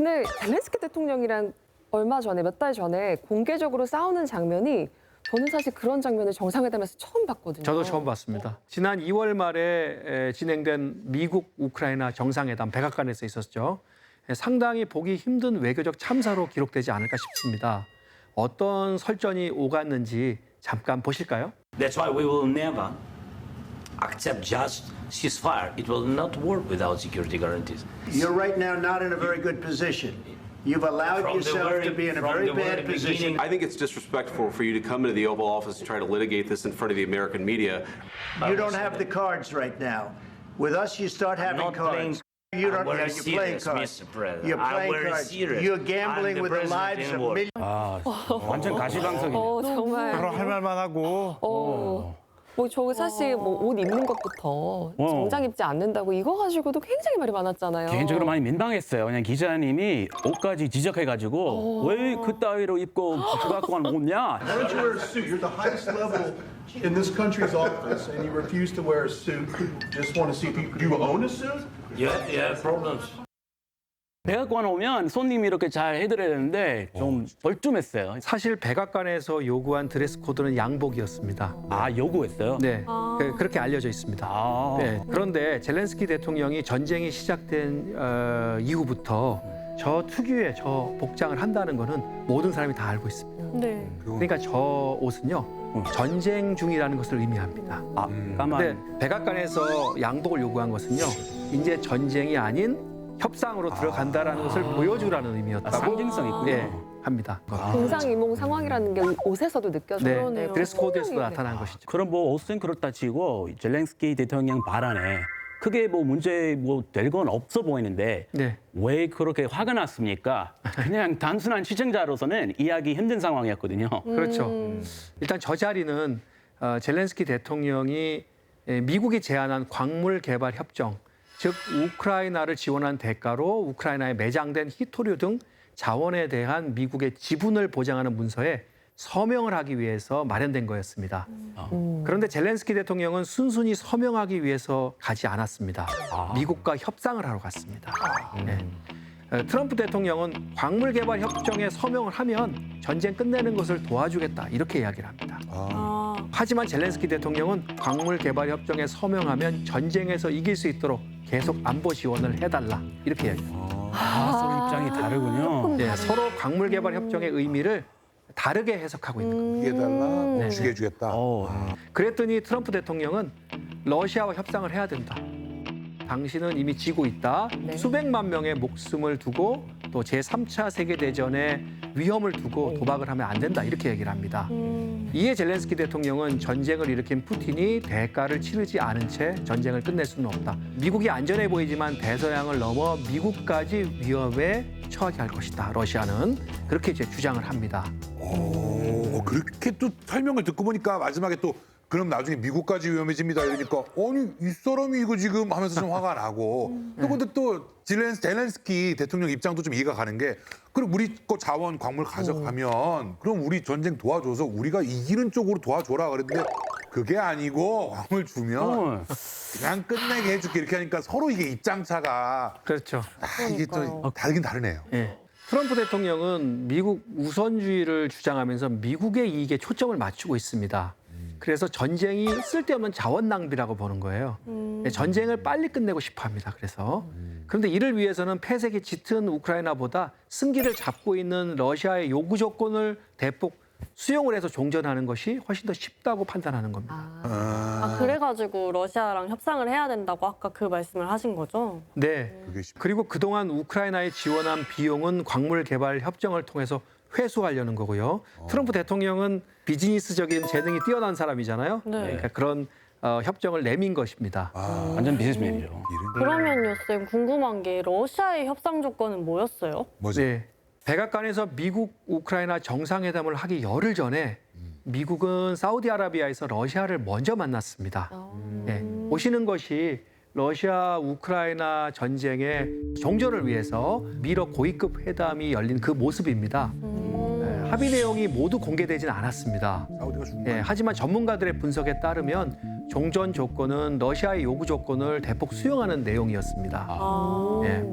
근데 젤렌스키 대통령이랑 얼마 전에 몇 달 전에 공개적으로 싸우는 장면이 저는 사실 그런 장면을 정상회담에서 처음 봤거든요. 저도 처음 봤습니다. 지난 2월 말에 진행된 미국 우크라이나 정상회담 백악관에서 있었죠. 상당히 보기 힘든 외교적 참사로 기록되지 않을까 싶습니다. 어떤 설전이 오갔는지 잠깐 보실까요? That's why we will never accept just ceasefire. It will not work without security guarantees. You're right now not in a very good position. You've allowed yourself to be in a very bad position. I think it's disrespectful for you to come into the Oval Office and try to litigate this in front of the American media. You don't have the cards right now. With us, you start having not playing- cards. You don't. I'm very Yeah, you're playing serious, cards. Mr. President. You're I'm playing very cards. serious. You're gambling I'm the with the president lives in of war. millions. 아, 완전 가시방석이네. 정말. 바로 할 말만 하고. 뭐 저 사실 뭐 옷 입는 것부터 정장 입지 않는다고 이거 가지고도 굉장히 말이 많았잖아요. 개인적으로 많이 민망했어요. 그냥 기자님이 옷까지 지적해가지고 왜 그따위로 입고 갖고 가는 옷냐? Why don't you wear a suit? You're the highest level in this country's office, and you refuse to wear a suit. Just want to see if you do you own a suit? You have problems. 백악관 오면 손님이 이렇게 잘 해드려야 되는데 좀 뻘쭘했어요. 사실 백악관에서 요구한 드레스 코드는 양복이었습니다. 아, 요구했어요? 네, 그렇게 알려져 있습니다. 아. 네, 그런데 젤렌스키 대통령이 전쟁이 시작된 이후부터 저 특유의 저 복장을 한다는 거는 모든 사람이 다 알고 있습니다. 네. 그러니까 저 옷은요 전쟁 중이라는 것을 의미합니다. 아, 까만. 근데 백악관에서 양복을 요구한 것은요 이제 전쟁이 아닌 협상으로 들어간다라는 것을 보여주라는 의미였다고 상징성이 있군요. 예, 합니다. 동상이몽 상황이라는 게 옷에서도 느껴져요. 네, 드레스 코드에서도 나타난 것이죠. 그럼 뭐 옷은 그렇다 치고 젤렌스키 대통령 발언에 크게 뭐 문제 뭐 될 건 없어 보이는데 네. 왜 그렇게 화가 났습니까? 그냥 단순한 시청자로서는 이해하기 힘든 상황이었거든요. 그렇죠. 일단 저 자리는 젤렌스키 대통령이 미국이 제안한 광물 개발 협정, 즉 우크라이나를 지원한 대가로 우크라이나에 매장된 히토류 등 자원에 대한 미국의 지분을 보장하는 문서에 서명을 하기 위해서 마련된 거였습니다. 그런데 젤렌스키 대통령은 순순히 서명하기 위해서 가지 않았습니다. 미국과 협상을 하러 갔습니다. 네. 트럼프 대통령은 광물 개발 협정에 서명을 하면 전쟁 끝내는 것을 도와주겠다 이렇게 이야기를 합니다. 하지만 젤렌스키 대통령은 광물 개발 협정에 서명하면 전쟁에서 이길 수 있도록 계속 안보 지원을 해달라 이렇게 이야기합니다. 서로 입장이 다르군요. 네, 서로 광물 개발 협정의 의미를 다르게 해석하고 있는 겁니다. 해달라, 주게 주겠다. 그랬더니 트럼프 대통령은 러시아와 협상을 해야 된다. 당신은 이미 지고 있다. 네. 수백만 명의 목숨을 두고 또 제3차 세계대전의 위험을 두고 도박을 하면 안 된다. 이렇게 얘기를 합니다. 이에 젤렌스키 대통령은 전쟁을 일으킨 푸틴이 대가를 치르지 않은 채 전쟁을 끝낼 수는 없다. 미국이 안전해 보이지만 대서양을 넘어 미국까지 위험에 처하게 할 것이다. 러시아는 그렇게 이제 주장을 합니다. 그렇게 또 설명을 듣고 보니까 마지막에 또 그럼 나중에 미국까지 위험해집니다 이러니까 아니 이 사람이 이거 지금 하면서 좀 화가 나고 또 근데 또 젤렌스키 대통령 입장도 좀 이해가 가는 게 그럼 우리 거 자원 광물 가져가면 그럼 우리 전쟁 도와줘서 우리가 이기는 쪽으로 도와줘라 그랬는데 그게 아니고 광물 주면 그냥 끝내게 해줄게 이렇게 하니까 서로 이게 입장 차가 그렇죠. 이게 또 다르긴 다르네요. 예. 트럼프 대통령은 미국 우선주의를 주장하면서 미국의 이익에 초점을 맞추고 있습니다. 그래서 전쟁이 쓸데없는 자원 낭비라고 보는 거예요. 전쟁을 빨리 끝내고 싶어 합니다. 그래서. 그런데 이를 위해서는 폐색이 짙은 우크라이나보다 승기를 잡고 있는 러시아의 요구 조건을 대폭 수용을 해서 종전하는 것이 훨씬 더 쉽다고 판단하는 겁니다. 그래가지고 러시아랑 협상을 해야 된다고 아까 그 말씀을 하신 거죠? 네. 그리고 그동안 우크라이나에 지원한 비용은 광물 개발 협정을 통해서 회수하려는 거고요. 트럼프 대통령은 비즈니스적인 재능이 뛰어난 사람이잖아요. 네. 그러니까 그런 협정을 내민 것입니다. 완전 비즈니스맨이죠. 그러면요, 쌤 궁금한 게 러시아의 협상 조건은 뭐였어요? 뭐지? 네. 백악관에서 미국 우크라이나 정상회담을 하기 열흘 전에 미국은 사우디아라비아에서 러시아를 먼저 만났습니다. 네. 오시는 것이 러시아 우크라이나 전쟁의 종전을 위해서 미러 고위급 회담이 열린 그 모습입니다. 합의 내용이 모두 공개되지는 않았습니다. 사우디가 중간. 하지만 전문가들의 분석에 따르면 종전 조건은 러시아의 요구 조건을 대폭 수용하는 내용이었습니다. 예.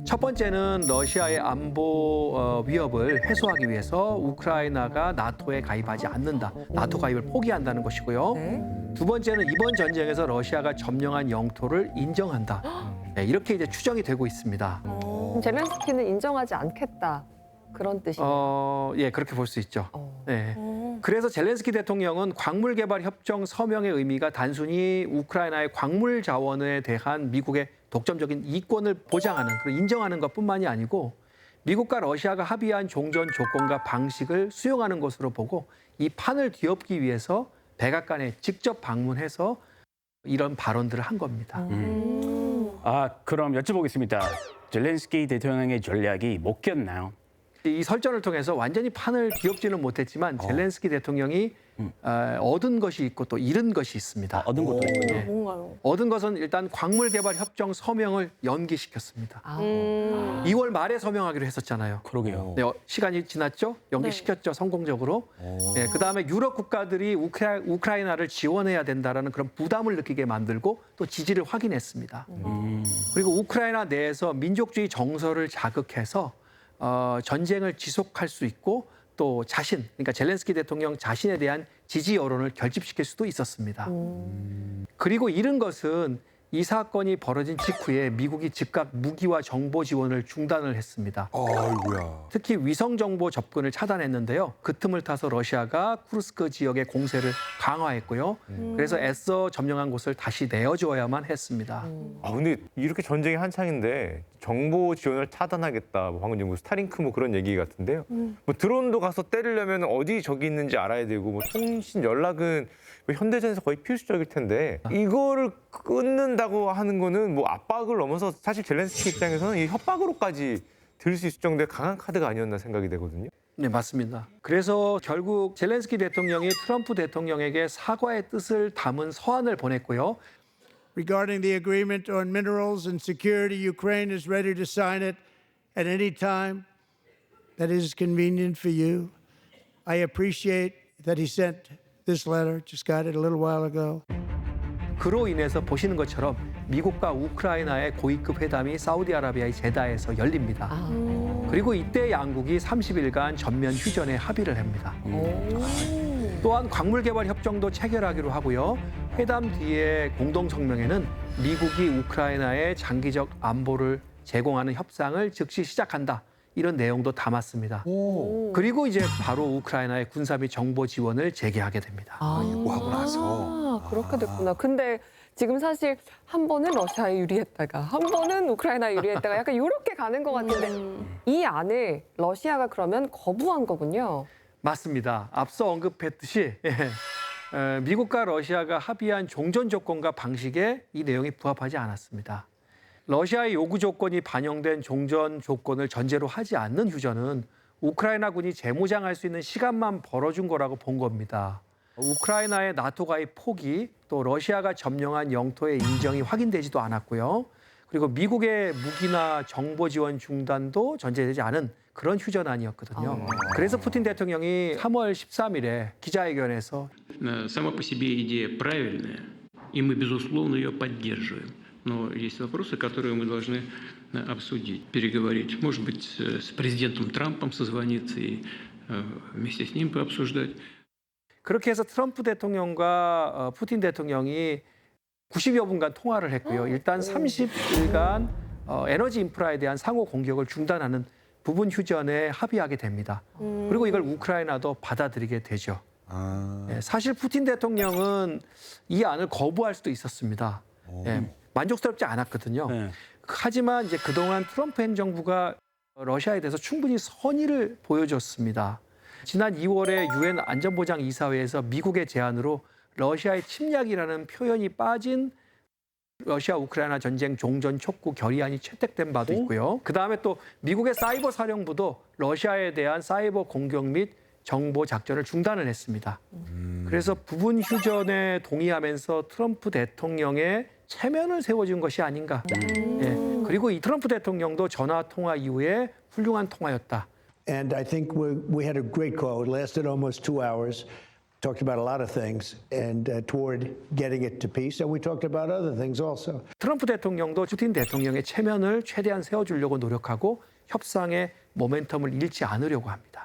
첫 번째는 러시아의 안보 위협을 해소하기 위해서 우크라이나가 나토에 가입하지 않는다. 나토 가입을 포기한다는 것이고요. 두 번째는 이번 전쟁에서 러시아가 점령한 영토를 인정한다. 예, 이렇게 이제 추정이 되고 있습니다. 젤렌스키는 인정하지 않겠다. 그런 뜻이네요. 예, 그렇게 볼 수 있죠. 네. 그래서 젤렌스키 대통령은 광물 개발 협정 서명의 의미가 단순히 우크라이나의 광물 자원에 대한 미국의 독점적인 이권을 보장하는, 인정하는 것뿐만이 아니고 미국과 러시아가 합의한 종전 조건과 방식을 수용하는 것으로 보고 이 판을 뒤엎기 위해서 백악관에 직접 방문해서 이런 발언들을 한 겁니다. 그럼 여쭤보겠습니다. 젤렌스키 대통령의 전략이 먹혔나요? 이 설전을 통해서 완전히 판을 뒤엎지는 못했지만 젤렌스키 대통령이 얻은 것이 있고 또 잃은 것이 있습니다. 얻은 것도 있군요. 뭔가요? 얻은 것은 일단 광물 개발 협정 서명을 연기시켰습니다. 2월 말에 서명하기로 했었잖아요. 그러게요. 네, 시간이 지났죠? 연기시켰죠, 성공적으로. 네, 그다음에 유럽 국가들이 우크라이나를 지원해야 된다라는 그런 부담을 느끼게 만들고 또 지지를 확인했습니다. 그리고 우크라이나 내에서 민족주의 정서를 자극해서 전쟁을 지속할 수 있고 또 그러니까 젤렌스키 대통령 자신에 대한 지지 여론을 결집시킬 수도 있었습니다. 그리고 잃은 것은 이 사건이 벌어진 직후에 미국이 즉각 무기와 정보 지원을 중단을 했습니다. 아이고야. 특히 위성 정보 접근을 차단했는데요. 그 틈을 타서 러시아가 쿠르스크 지역의 공세를 강화했고요. 그래서 애써 점령한 곳을 다시 내어줘야만 했습니다. 근데 이렇게 전쟁이 한창인데 정보 지원을 차단하겠다. 뭐 방금 뭐 스타링크 뭐 그런 얘기 같은데요. 뭐 드론도 가서 때리려면 어디 적이 있는지 알아야 되고 뭐 통신 연락은 뭐 현대전에서 거의 필수적일 텐데 이거를 끊는다고 하는 거는 뭐 압박을 넘어서 사실 젤렌스키 입장에서는 이 협박으로까지 들 수 있을 정도의 강한 카드가 아니었나 생각이 되거든요. 네, 맞습니다. 그래서 결국 젤렌스키 대통령이 트럼프 대통령에게 사과의 뜻을 담은 서한을 보냈고요. Regarding the agreement on minerals and security, Ukraine is ready to sign it at any time that is convenient for you. I appreciate that he sent this letter. Just got it a little while ago. 그로 인해서 보시는 것처럼 미국과 우크라이나의 고위급 회담이 사우디아라비아의 제다에서 열립니다. 그리고 이때 양국이 30일간 전면 휴전에 합의를 합니다. 또한 광물 개발 협정도 체결하기로 하고요. 회담 뒤에 공동 성명에는 미국이 우크라이나에 장기적 안보를 제공하는 협상을 즉시 시작한다. 이런 내용도 담았습니다. 그리고 이제 바로 우크라이나의 군사 및 정보 지원을 재개하게 됩니다. 이거 하고 나서. 그렇게 됐구나. 근데 지금 사실 한 번은 러시아에 유리했다가 한 번은 우크라이나에 유리했다가 약간 이렇게 가는 것 같은데 이 안에 러시아가 그러면 거부한 거군요. 맞습니다. 앞서 언급했듯이 미국과 러시아가 합의한 종전 조건과 방식에 이 내용이 부합하지 않았습니다. 러시아의 요구 조건이 반영된 종전 조건을 전제로 하지 않는 휴전은 우크라이나군이 재무장할 수 있는 시간만 벌어준 거라고 본 겁니다. 우크라이나의 나토 가입 포기, 또 러시아가 점령한 영토의 인정이 확인되지도 않았고요. 그리고 미국의 무기나 정보 지원 중단도 전제되지 않은 그런 휴전안이었거든요. 그래서 푸틴 대통령이 3월 13일에 기자회견에서 Сама по себе идея правильная, и мы, безусловно, ее поддерживаем. Но есть вопросы, которые мы должны обсудить, переговорить. Может быть, с президентом Трампом созвониться и вместе с ним пообсуждать. 그렇게 해서 트럼프 대통령과 푸틴 대통령이 90여 분간 통화를 했고요. 일단 30일간 에너지 인프라에 대한 상호 공격을 중단하는 부분 휴전에 합의하게 됩니다. 그리고 이걸 우크라이나도 받아들이게 되죠. 사실 푸틴 대통령은 이 안을 거부할 수도 있었습니다. 만족스럽지 않았거든요. 하지만 이제 그동안 트럼프 행정부가 러시아에 대해서 충분히 선의를 보여줬습니다. 지난 2월에 유엔 안전보장이사회에서 미국의 제안으로 러시아의 침략이라는 표현이 빠진 러시아 우크라이나 전쟁 종전 촉구 결의안이 채택된 바도 있고요. 그다음에 또 미국의 사이버 사령부도 러시아에 대한 사이버 공격 및 정보 작전을 중단을 했습니다. 그래서 부분 휴전에 동의하면서 트럼프 대통령의 체면을 세워준 것이 아닌가. 그리고 이 트럼프 대통령도 전화 통화 이후에 훌륭한 통화였다. And I think we had a great call. It lasted almost 2 hours. talked about a lot of things and toward getting it to peace, and we talked about other things also. 트럼프 대통령도 푸틴 대통령의 체면을 최대한 세워주려고 노력하고 협상의 모멘텀을 잃지 않으려고 합니다.